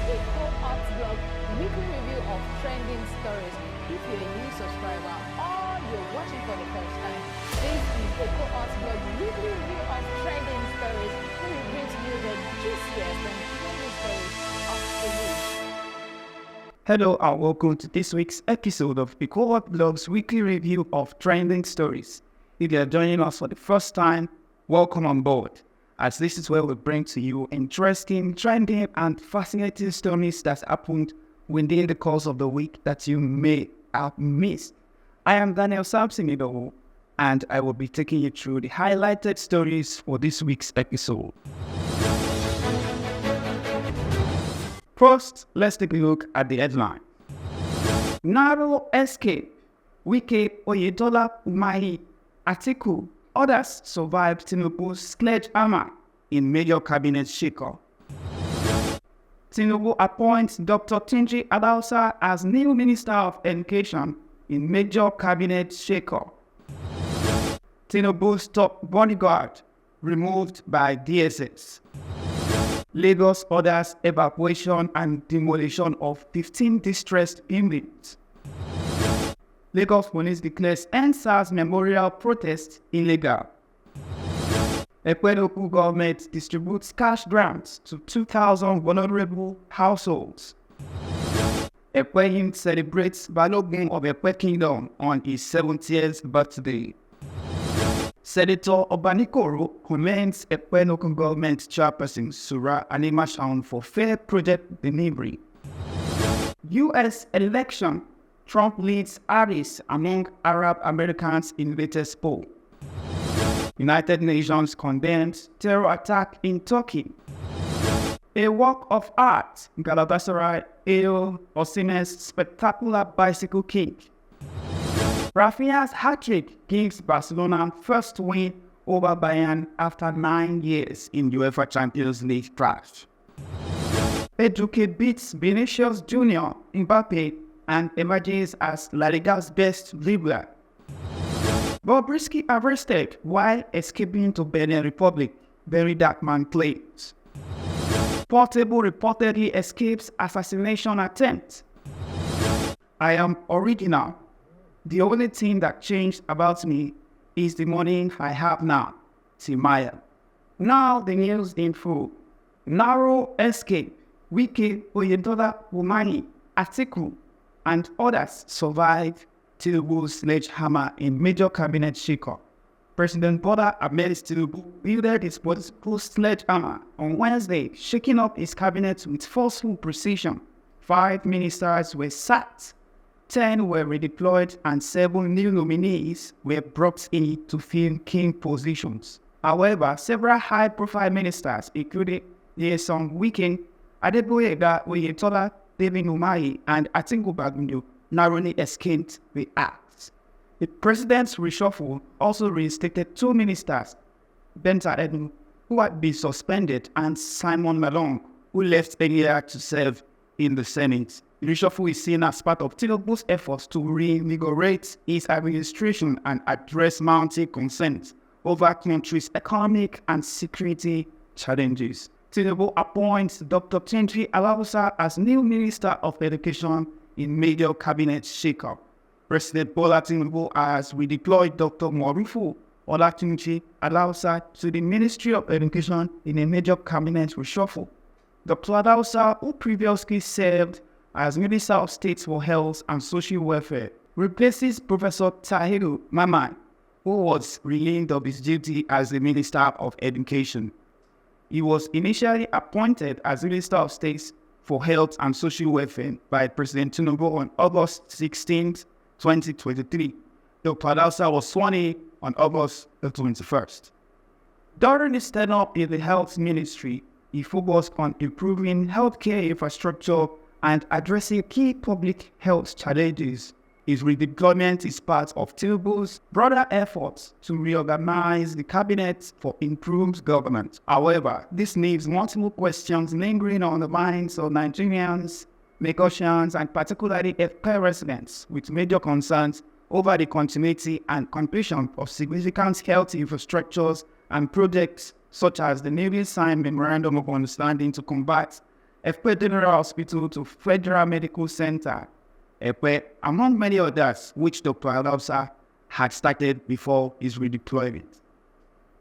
a co-ops blog weekly review of trending stories. If you're a new subscriber or you're watching for the first time, this is a co-ops blog weekly review of trending stories where we bring to you the juiciest and trending stories of the week. Hello and welcome to this week's episode of the Co-op Blog's weekly review of trending stories. If you're joining us for the first time, welcome on board, as this is where we bring to you interesting, trending, and fascinating stories that happened within the course of the week that you may have missed. I am Daniel Sampson Idowu, and I will be taking you through the highlighted stories for this week's episode. First, let's take a look at the headline. Narrow escape. Wike, Oyetola, Umahi, Atiku, others survived Tinubu's sledgehammer in major cabinet shakeup. Tinubu appoints Dr. Tunji Adausa as new Minister of Education in major cabinet shakeup. Tinubu's top bodyguard removed by DSS. Lagos orders evacuation and demolition of 15 distressed buildings. Lagos police declares endsars memorial protest illegal. Ekwe government distributes cash grants to 2,000 vulnerable households. Ekwe celebrates Balogun of Ekwe Kingdom on his 70th birthday. Senator Obanikoro commends Ekwe local government chairperson Surah Animashaun for fair project delivery. U.S. election. Trump leads Harris among Arab Americans in latest poll. United Nations condemns terror attack in Turkey. A work of art. Galatasaray hail Osimhen's spectacular bicycle kick. Rafinha's hat-trick gives Barcelona first win over Bayern after 9 years in UEFA Champions League crash. Eduque beats Vinicius Junior, Mbappe, and emerges as La Liga's best dribbler. Bobrisky arrested while escaping to Benin Republic, Very Dark Man claims. Portable reportedly escapes assassination attempt. I am original. The only thing that changed about me is the money I have now. Timaya. Now the news in full. Narrow escape. Wike, Oyetola, Umahi, Atiku, and others survived Tinubu's sledgehammer in major cabinet shakeup. President Bola Ahmed Tinubu wielded his political sledgehammer on Wednesday, shaking up his cabinet with forceful precision. 5 ministers were sacked, 10 were redeployed, and 7 new nominees were brought in to fill key positions. However, several high-profile ministers, including Nyesom Wike, Adeboyega Oyetola, David Umahi, and Atiku Bagundo, narrowly escaped the axe. The president's reshuffle also reinstated 2 ministers, Benta Edu, who had been suspended, and Simon Malong, who left earlier to serve in the Senate. The reshuffle is seen as part of Tinubu's efforts to reinvigorate his administration and address mounting concerns over country's economic and security challenges. Tinubu appoints Dr. Tunji Adausa as new Minister of Education in major cabinet shakeup. President Bola Tinubu has redeployed Dr. Morufu Olatunji Adausa to the Ministry of Education in a major cabinet reshuffle. Dr. Adausa, who previously served as Minister of State for Health and Social Welfare, replaces Professor Tahiru Mamman, who was relieved of his duty as the Minister of Education. He was initially appointed as Minister of State for Health and Social Welfare by President Tinubu on August 16, 2023. Dr. Adausa was sworn in on August 21st. During his tenure in the Health Ministry, he focused on improving healthcare infrastructure and addressing key public health challenges. His redeployment is part of Tinubu's broader efforts to reorganize the cabinet for improved governance. However, this leaves multiple questions lingering on the minds of Nigerians, Lagosians, and particularly FK residents, with major concerns over the continuity and completion of significant health infrastructures and projects such as the newly signed Memorandum of Understanding to combat Ekpe General Hospital to Federal Medical Center, Ekpe, among many others, which Dr. Alausa had started before his redeployment.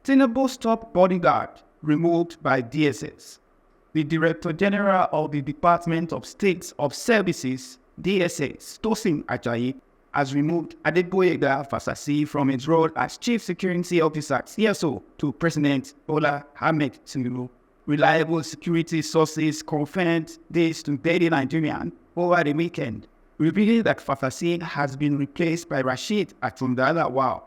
Tinubu's top bodyguard removed by DSS. The Director General of the Department of State of Services, DSS, Tosin Ajayi, has removed Adegboyega Fasasi from his role as Chief Security Officer, CSO, to President Bola Ahmed Tinubu. Reliable security sources confirmed this to Daily Nigerian over the weekend, revealing that Fasasi has been replaced by Rashid Atundala,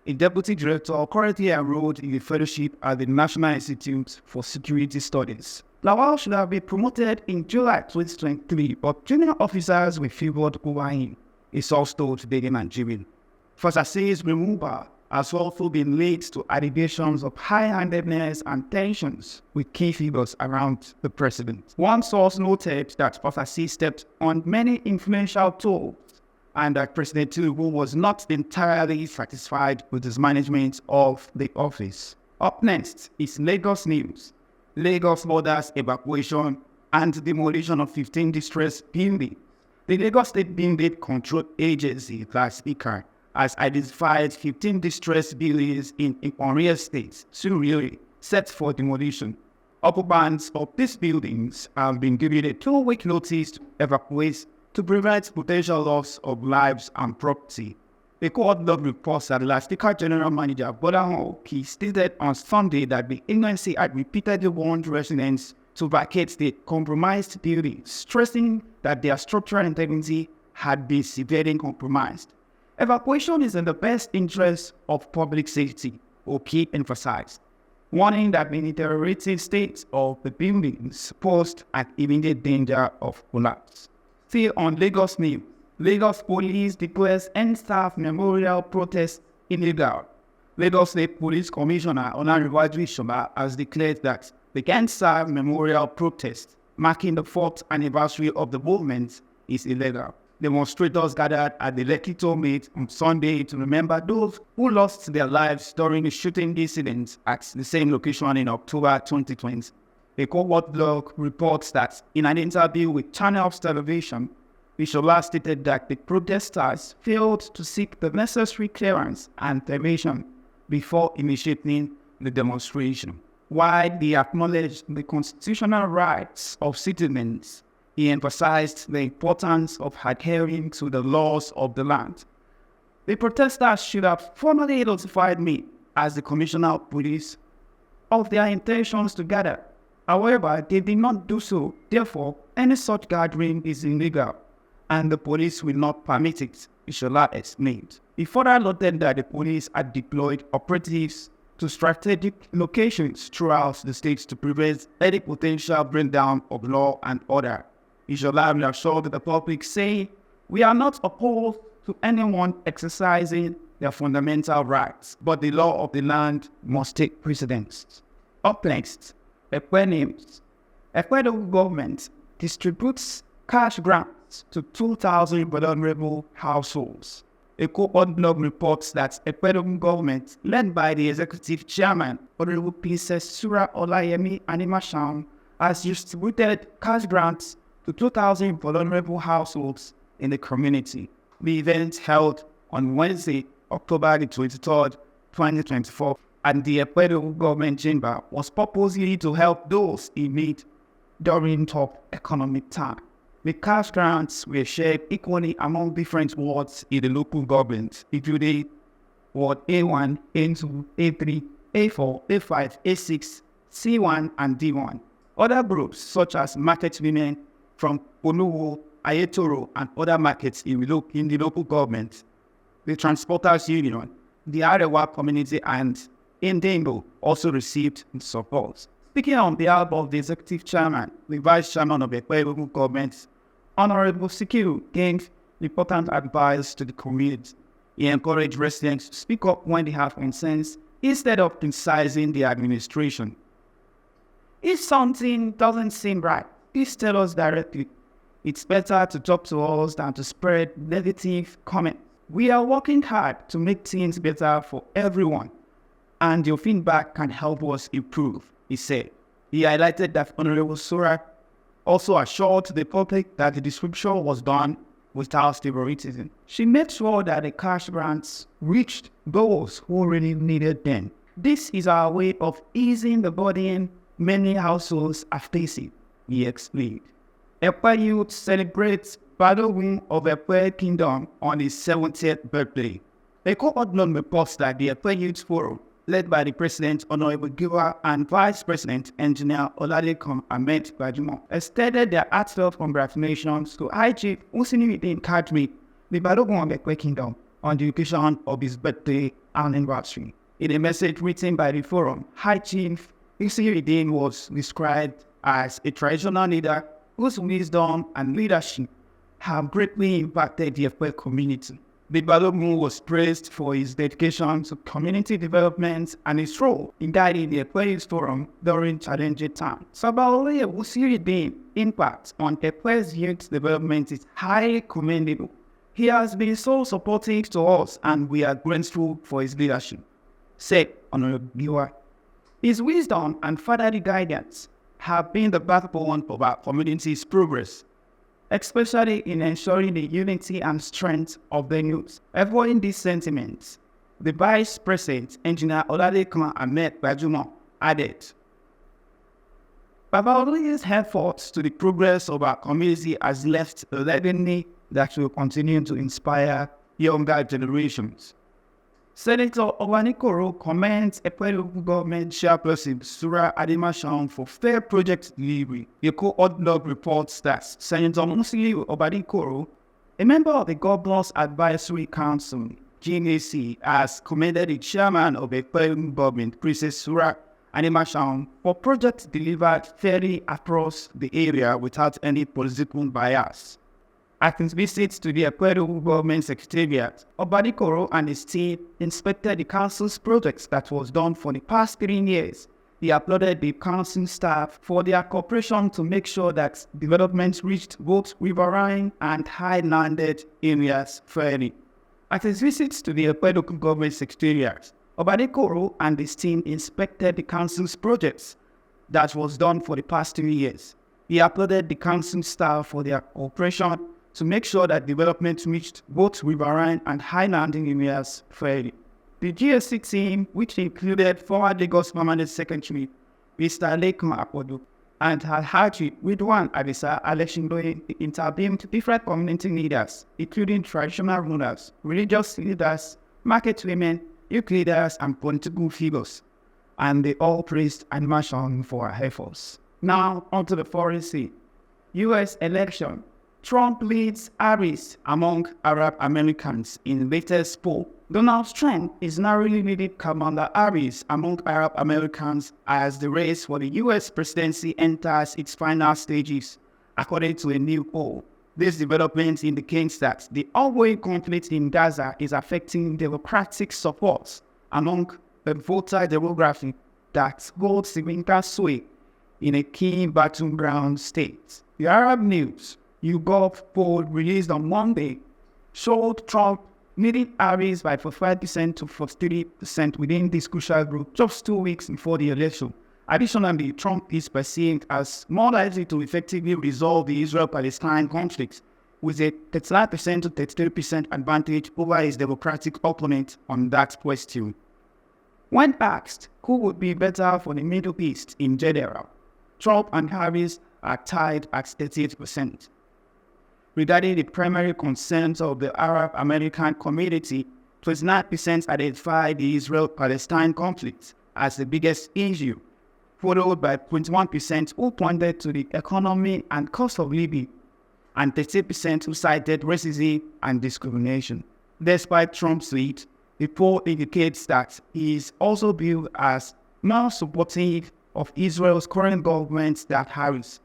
a deputy director currently enrolled in the fellowship at the National Institute for Security Studies. Lawal should have been promoted in July 2023, but junior officers were favored over him, a source told Daily Nigerian. Fasasi's removal has also been linked to allegations of high-handedness and tensions with key figures around the president. One source noted that Fasasi stepped on many influential toes and that President Tinubu was not entirely satisfied with his management of the office. Up next is Lagos news. Lagos orders evacuation and demolition of 15 distressed buildings. The Lagos State Building Control Agency, last speaker, has identified 15 distressed buildings in Ikoria State, Surrey, set for demolition. Occupants of these buildings have been given a 2-week notice to evacuate to prevent potential loss of lives and property. The court log reports that the Speaker General Manager Bola Wike stated on Sunday that the agency had repeatedly warned residents to vacate the compromised buildings, stressing that their structural integrity had been severely compromised. Evacuation is in the best interest of public safety, Wike emphasized, warning that the deteriorating state of the buildings posed an immediate danger of collapse. Still on Lagos news, Lagos Police declares endsars memorial protest illegal. Lagos State Police Commissioner Olaniwaju Shola has declared that the endsars memorial protest, marking the 4th anniversary of the movement, is illegal. Demonstrators gathered at the Lekki Tollgate on Sunday to remember those who lost their lives during the shooting incident at the same location in October 2020. A cohort blog reports that in an interview with Channels Television, Bishola stated that the protesters failed to seek the necessary clearance and permission before initiating the demonstration. While he acknowledged the constitutional rights of citizens, he emphasized the importance of adhering to the laws of the land. The protesters should have formally notified me as the Commissioner of Police of their intentions to gather. However, they did not do so. Therefore, any such gathering is illegal, and the police will not permit it, Ishola explained. He further noted that the police had deployed operatives to strategic locations throughout the state to prevent any potential breakdown of law and order. Ishola reassured the public, saying, "We are not opposed to anyone exercising their fundamental rights, but the law of the land must take precedence." Up next, Ekpe news. Ekpe government distributes cash grants to 2,000 vulnerable households. A cohort blog reports that Ekpe government, led by the executive chairman, Honorable Princess Sura Olayemi Animashaun, has distributed cash grants to 2,000 vulnerable households in the community. The event held on Wednesday, October the 23rd, 2024, and the Ekpe government chamber was purposely to help those in need during tough economic time. The cash grants were shared equally among different wards in the local government, including Ward A1, A2, A3, A4, A5, A6, C1, and D1. Other groups, such as market women from Oluwo, Ayetoro, and other markets in the local government, the Transporters Union, the Arewa community, and Indengo also received support. Speaking on behalf of the executive chairman, the vice chairman of the local government, Honorable Sikiru, gave important advice to the community. He encouraged residents to speak up when they have concerns instead of criticizing the administration. If something doesn't seem right, please tell us directly. It's better to talk to us than to spread negative comments. We are working hard to make things better for everyone, and your feedback can help us improve, he said. He highlighted that Honorable Sura also assured the public that the distribution was done without favoritism. She made sure that the cash grants reached those who really needed them. This is our way of easing the burden many households are facing, he explained. Ekpa youth celebrates battle win of Ekpa Kingdom on his 70th birthday. A co-ordinate reports that the Ekpa Youth Forum, led by the President Honorable Giwa and Vice President Engineer Olalekan Ahmed Bajumo, extended their heartfelt congratulations to High Chief Usiniuddin Kadri, the Balogun of Ekpa Kingdom, on the occasion of his birthday anniversary. In a message written by the forum, High Chief Usiniuddin was described as a traditional leader whose wisdom and leadership have greatly impacted the Ekpa community. The Balogun was praised for his dedication to community development and his role in guiding the Ekpa Youth Forum during challenging times. Sabaole Usiniuddin's impact on Ekpa's youth development is highly commendable. He has been so supportive to us and we are grateful for his leadership, said Honorable Giwa. His wisdom and fatherly guidance have been the backbone of our community's progress, especially in ensuring the unity and strength of the youth. Echoing these sentiments, the Vice President, Engineer Olalekan Ahmed Bajumo, added, Baba Oluse's efforts to the progress of our community has left a legacy that will continue to inspire younger generations. Senator Obanikoro commends Ekpa local government chairperson Surah Adimashan for fair project delivery. The co-ordinate reports that Senator Musili Obanikoro, a member of the Governor's Advisory Council, GNAC, has commended the chairman of the Ekpa local government, Princess Surah Adimashan, for projects delivered fairly across the area without any political bias. At his visit to the Ekpa local government secretariat, Obanikoro and his team inspected the council's projects that was done for the past 3 years. He applauded the council staff for their cooperation to make sure that development reached both riverine and high-landed areas fairly. At his visit to the Ekpa local government secretariat, Obanikoro and his team inspected the council's projects that was done for the past 3 years. He applauded the council staff for their cooperation to make sure that development reached both riverine and high-landing areas fairly. The GSC team, which included former Lagos Permanent Secretary Mr. Lekan Apodo and Alhaji Ridwan Adisa Aleshindoye, interviewed different community leaders, including traditional rulers, religious leaders, market women, youth leaders, and political figures, and they all praised Adimashan for her efforts. Now, onto the foreign scene. U.S. election. Trump leads Harris among Arab Americans in latest poll. Donald Trump is narrowly leading Kamala Harris among Arab Americans as the race for the U.S. presidency enters its final stages, according to a new poll. This development indicates that the ongoing conflict in Gaza is affecting democratic support among the voter demographic that holds significant sway in a key battleground state. The Arab News YouGov poll released on Monday showed Trump leading Harris by 45% to 43% within this crucial group just 2 weeks before the election. Additionally, Trump is perceived as more likely to effectively resolve the Israel-Palestine conflict with a 39% to 33% advantage over his Democratic opponent on that question. When asked who would be better for the Middle East in general, Trump and Harris are tied at 38%. Regarding the primary concerns of the Arab American community, 29% identified the Israel-Palestine conflict as the biggest issue, followed by 21% who pointed to the economy and cost of living, and 30% who cited racism and discrimination. Despite Trump's lead, the poll indicates that he is also viewed as more supportive of Israel's current government than Harris.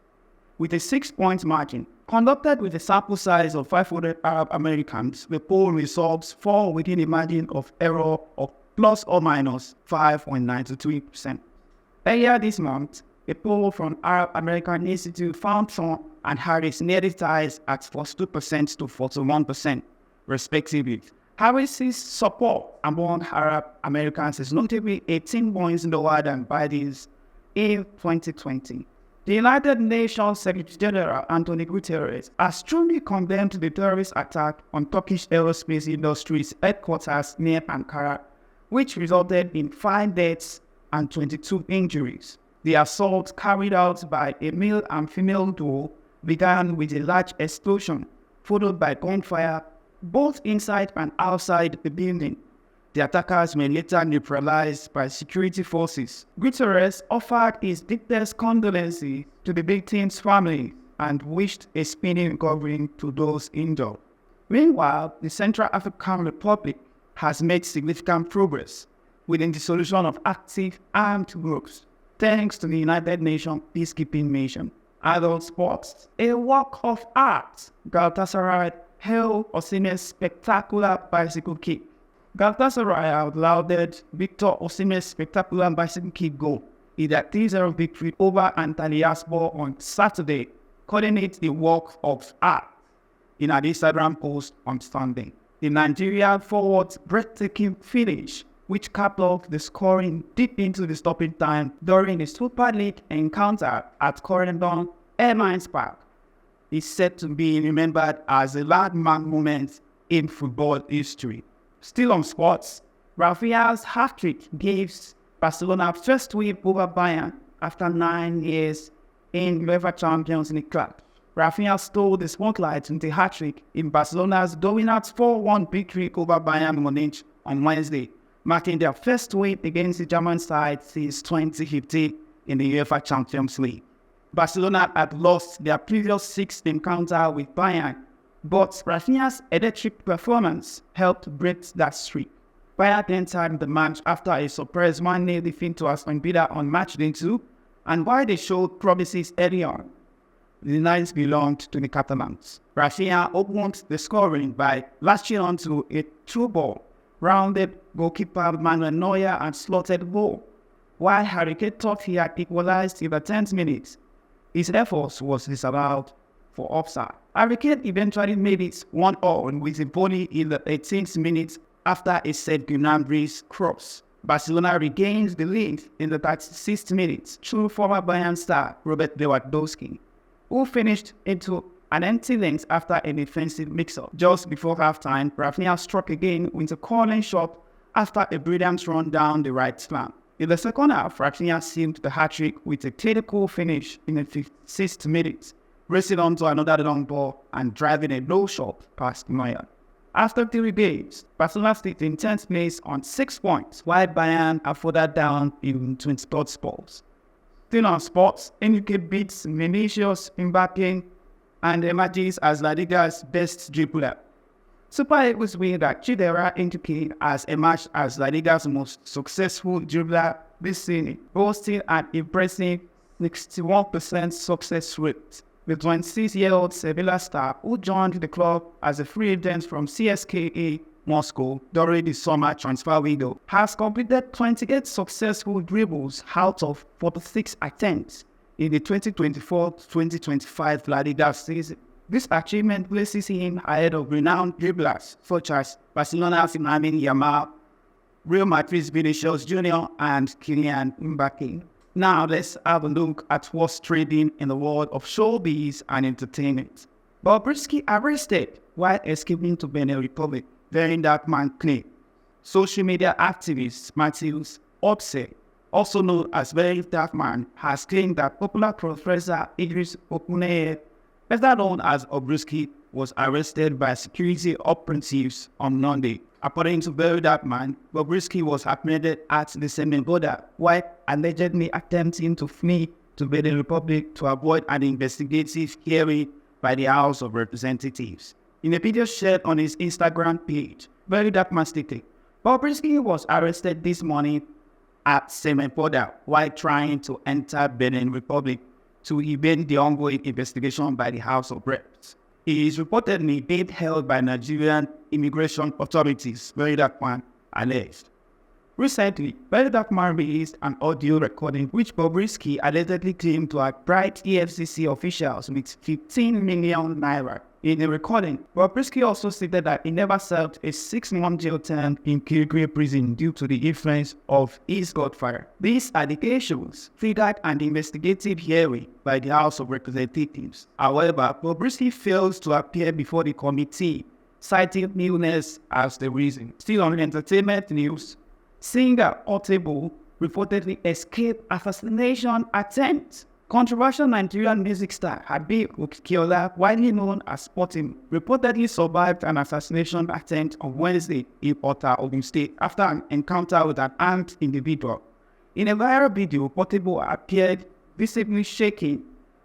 With a 6-point margin, conducted with a sample size of 500 Arab Americans, the poll results fall within a margin of error of plus or minus 5.93%. Earlier this month, a poll from Arab American Institute found Trump and Harris nearly ties at 42% to 41%, respectively. Harris's support among Arab Americans is notably 18 points lower than Biden's in 2020. The United Nations Secretary General Antonio Guterres has strongly condemned the terrorist attack on Turkish aerospace industry's headquarters near Ankara, which resulted in 5 deaths and 22 injuries. The assault, carried out by a male and female duo, began with a large explosion, followed by gunfire, both inside and outside the building. The attackers were later neutralized by security forces. Guterres offered his deepest condolences to the victims' family and wished a speedy recovery to those injured. Meanwhile, the Central African Republic has made significant progress within the solution of active armed groups, thanks to the United Nations peacekeeping mission. Adult sports, a work of art. Galatasaray held Osimhen's spectacular bicycle kick. Galatasaray applauded Victor Osimhen's spectacular bicycle kick goal in their 3-0 victory over Antalyaspor on Saturday, calling it the work of art in an Instagram post on Sunday. The Nigerian forward's breathtaking finish, which capped off the scoring deep into the stopping time during the Super League encounter at Corendon Airlines Park, is said to be remembered as a landmark moment in football history. Still on sports, Rafinha's hat-trick gives Barcelona first win over Bayern after 9 years in UEFA Champions League club. Rafinha stole the spotlight with a hat-trick in Barcelona's dominant 4-1 victory over Bayern Munich on Wednesday, marking their first win against the German side since 2015 in the UEFA Champions League. Barcelona had lost their previous 6th encounter with Bayern, but Rafinha's electric performance helped break that streak. Bayern entered the match after a surprise 1-0 defeat to Aston Villa on match day 2, and while they showed promises early on, the nights belonged to the Catalans. Rafinha opened the scoring by latching onto a through ball, rounded goalkeeper Manuel Neuer and slotted goal. While Harry Kane thought he had equalized in the 10th minute, his efforts was disallowed for offside. Harry Kane eventually made it 1-0 with a volley in the 18th minute after a Serge Gnabry's cross. Barcelona regained the lead in the 36th minute through former Bayern star Robert Lewandowski, who finished into an empty length after a defensive mix-up. Just before halftime, Rafinha struck again with a corner shot after a brilliant run down the right flank. In the second half, Rafinha sealed the hat-trick with a clinical finish in the 56th minute, racing onto another long ball and driving a low shot past Neuer. After 3 games, Barcelona stayed in 10th place on 6 points, while Bayern are further down in 23rd spot. Still on sports, Enrique beats Vinicius Mbappe and emerges as La Liga's best dribbler. Super Eagles win that Chidera Enrique has emerged as La Liga's most successful dribbler this season, boasting an impressive 61% success rate. The 26-year-old Sevilla star, who joined the club as a free agent from CSKA Moscow during the summer transfer window, has completed 28 successful dribbles out of 46 attempts in the 2024-2025 La Liga season. This achievement places him ahead of renowned dribblers such as Barcelona's Lamine Yamal, Real Madrid's Vinicius Jr. and Kylian Mbappe. Now let's have a look at what's trending in the world of showbiz and entertainment. Bobrisky arrested while escaping to Benin Republic, Very Dark Man claim. Social media activist Matthews Opse, also known as Very Dark Man, has claimed that popular professor Idris Okuneye, better known as Bobrisky, was arrested by security operatives on Monday. According to Very Dark Man, Bobrisky was apprehended at the Semen border while allegedly attempting to flee to Benin Republic to avoid an investigative hearing by the House of Representatives. In a video shared on his Instagram page, Very Dark Man stated, Bobrisky was arrested this morning at Semen border while trying to enter Benin Republic to evade the ongoing investigation by the House of Reps. He is reportedly being held by Nigerian immigration authorities, Very Dark Man alleged. Recently, Very Dark Man released an audio recording which Bobrisky allegedly claimed to have bribed EFCC officials with 15 million naira. In the recording, Bobrisky also stated that he never served a 6-month jail term in Kirikiri prison due to the influence of his godfather. These allegations triggered an investigative hearing by the House of Representatives. However, Bobrisky fails to appear before the committee, citing illness as the reason. Still on entertainment news, singer Portable reportedly escaped assassination attempt. Controversial Nigerian music star Habib Okikiola, widely known as Portable, reportedly survived an assassination attempt on Wednesday in Ota, Ogun State, after an encounter with an armed individual. In a viral video, Portable appeared visibly shaking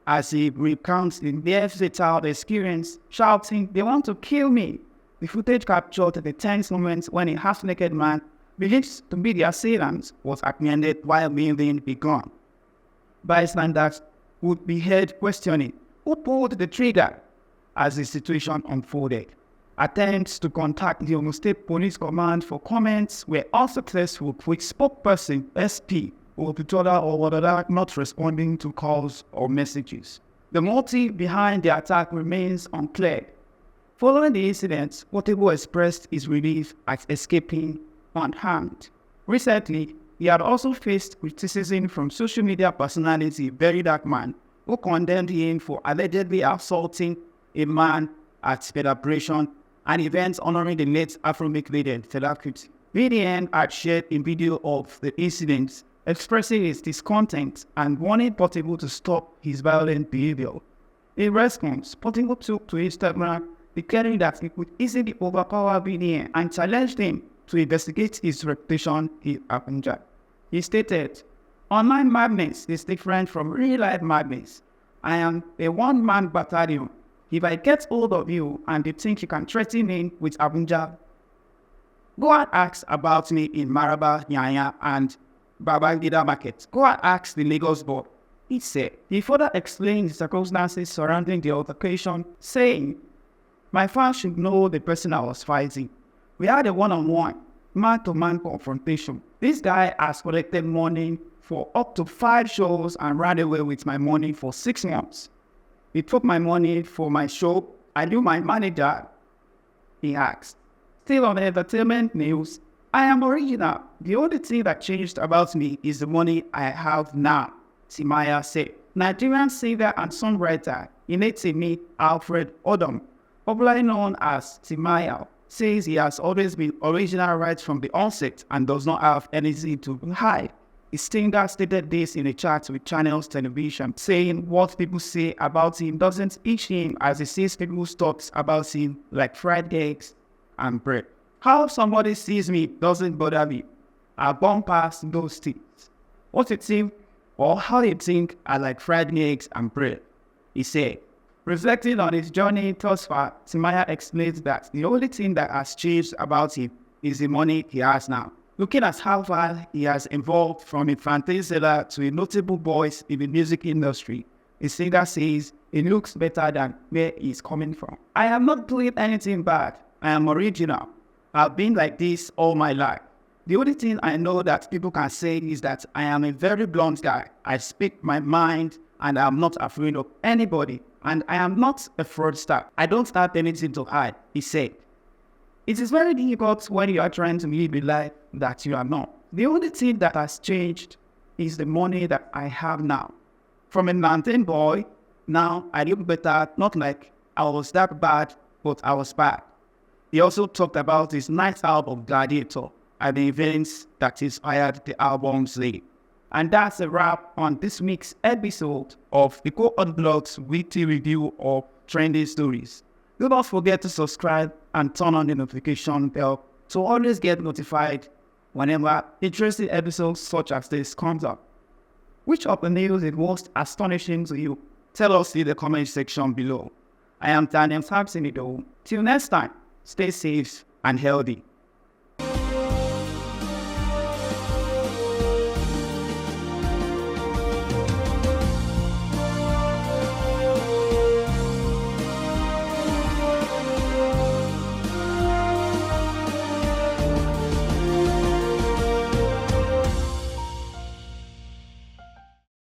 as he recounts the near fatal experience, shouting, "They want to kill me." The footage captured the tense moments when a half-naked man, believed to be the assailant, was apprehended while wielding a gun. Bystanders would be heard questioning who pulled the trigger as the situation unfolded. Attempts to contact the Ogun State Police Command for comments were unsuccessful, with spokesperson SP Otutola Owadada not responding to calls or messages. The motive behind the attack remains unclear. Following the incident, Portable expressed his relief at escaping unharmed. Recently, he had also faced criticism from social media personality Very Dark Man, who condemned him for allegedly assaulting a man at celebration, an event honoring the late Afrobeat legend Fela Kuti. VDN had shared a video of the incident, expressing his discontent and warning Portable to stop his violent behavior. In response, Portable took to Instagram, declaring that he could easily overpower VDN and challenged him to investigate his reputation in Abuja. He stated, "Online madness is different from real-life madness. I am a one-man battalion. If I get hold of you and you think you can threaten me with Abuja, go and ask about me in Maraba, Nyanya, and Babangida Market. Go and ask the Lagos board," he said. He further explained the circumstances surrounding the altercation, saying, "My fans should know the person I was fighting. We had a one-on-one, man-to-man confrontation. This guy has collected money for up to 5 shows and ran away with my money for 6 months. He took my money for my show. I knew my manager," he asked. Still on entertainment news, "I am original. The only thing that changed about me is the money I have now," Timaya said. Nigerian singer and songwriter Inetimi Alfred Odom, popularly known as Timaya, says he has always been original right from the onset and does not have anything to hide. The singer stated this in a chat with Channels Television, saying what people say about him doesn't itch him, as he sees people's thoughts about him like fried eggs and bread. "How somebody sees me doesn't bother me. I born past those things. What you think or how you think are like fried eggs and bread," he said. Reflecting on his journey thus far, Timaya explains that the only thing that has changed about him is the money he has now. Looking at how far he has evolved from a plantain seller to a notable voice in the music industry, the singer says he looks better than where he's coming from. "I am not doing anything bad. I am original. I've been like this all my life. The only thing I know that people can say is that I am a very blunt guy. I speak my mind and I am not afraid of anybody. And I am not a fraudster. I don't have anything to hide," he said. It is very difficult when you are trying to live a life that you are not. The only thing that has changed is the money that I have now. From a mountain boy, now I look better, not like I was that bad, but I was bad. He also talked about his ninth album, Gladiator, and the events that inspired the album's name. And that's a wrap on this week's episode of the Co-Unblocked weekly review of trending stories. Do not forget to subscribe and turn on the notification bell to always get notified whenever interesting episodes such as this comes up. Which of the news is most astonishing to you? Tell us in the comment section below. I am Daniel Sampson. Till next time, stay safe and healthy.